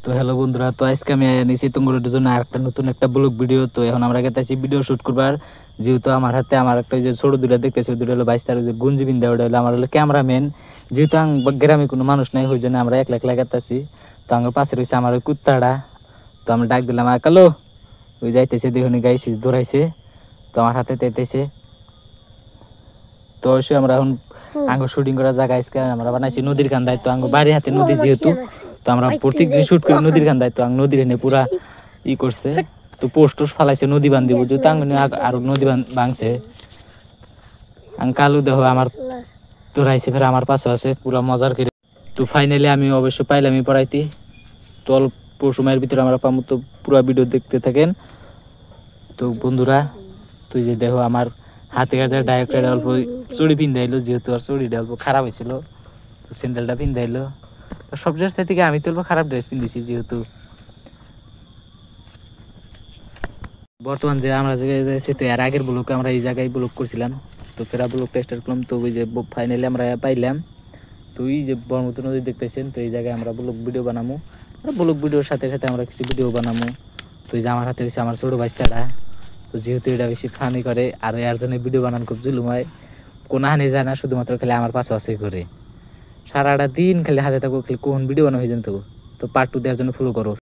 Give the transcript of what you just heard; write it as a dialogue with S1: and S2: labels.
S1: তো হ্যালো বন্ধুরা, তো আজকে আমি নিয়েছি তোমাদের জন্য আরেকটা নতুন একটা ব্লগ ভিডিও। তো এখন আমরা গেতেছি ভিডিও শুট করবার, যেহেতু আমার হাতে আমার একটা যে ছোট দুটা দেখতেছি ওই দুটো হলো 22 যে গুঞ্জি বিন্দা, ওটা হলো আমার হলো ক্যামেরাম্যান। যেহেতু গ্রামে কোনো মানুষ নাই, ওই জন্য আমরা একলা একলা গেতেছি। তো আমার পাশে রয়েছে আমার ওই কুত্তাটা। তো আমরা ডাক দিলাম, কালো ওই যাইতেছে, দেখুন গাইছে দৌড়াইছে, তো আমার হাতে তেতেছে। তো অবশ্যই আমরা এখন আঙ্গুর শুটিং করার জায়গা আজকে আমরা বানাইছি নদীর কান্দায়। তো আঙ্গুর বাড়ির হাতে নদী যেহেতু, তো আমরা প্রত্যেকদিন শুট করি নদীর কান্দায়। তো নদীর এনে পুরা করছে, তো পোস্ট টোস্ট ফালাইছে নদী বান্ধিব, যেহেতু আঙ্গুনি আরো নদী ভাঙছে। কালু দেহ আমার তোরাইছে, ফের আমার পাশে আছে পুরা মজার করে। তো ফাইনালি আমি অবশ্য পাইলামই পড়াইতে। তো অল্প সময়ের ভিতরে আমরা পাবো, তো পুরা ভিডিও দেখতে থাকেন। তো বন্ধুরা, তুই যে দেখো আমার হাতে কাছে ডাইরেক্টর অল্প চুড়ি পিন্ধাইলো, যেহেতু আর চুড়িটা অল্প খারাপ হয়েছিল, তো স্যান্ডেলটা পিন্ধাইলো। তো সব জায়গা থেকে আমি তো অল্প খারাপ ড্রেস পিন্ধিছি, যেহেতু বর্তমান যে আমরা জায়গায় যাইছি, তো এর আগের ব্লকে আমরা এই জায়গায় ব্লক করছিলাম। তো ফেরা ব্লক টেস্টার করলাম, তো ওই যে ফাইনালি আমরা পাইলাম। তো এই যে ব্রহ্মপুত্র নদী দেখতেছেন, তো এই জায়গায় আমরা ব্লক ভিডিও বানাবো। ব্লক ভিডিওর সাথে সাথে আমরা কিছু ভিডিও বানাবো। তো এই যে আমার হাতে রয়েছে আমার ছোটো বাচ্চাটা। তো যেহেতু এটা বেশি ফানি করে, আর এর জন্য ভিডিও বানানো খুব জুলুম হয়, কোনো হানি যায় না, শুধুমাত্র খালি আমার পাশে আছে করে সারাটা দিন খালি হাতে থাকবো, খালি কোন ভিডিও বানাবো হয়ে যেন। তো পার্ট 2 দেওয়ার জন্য ফলো করো।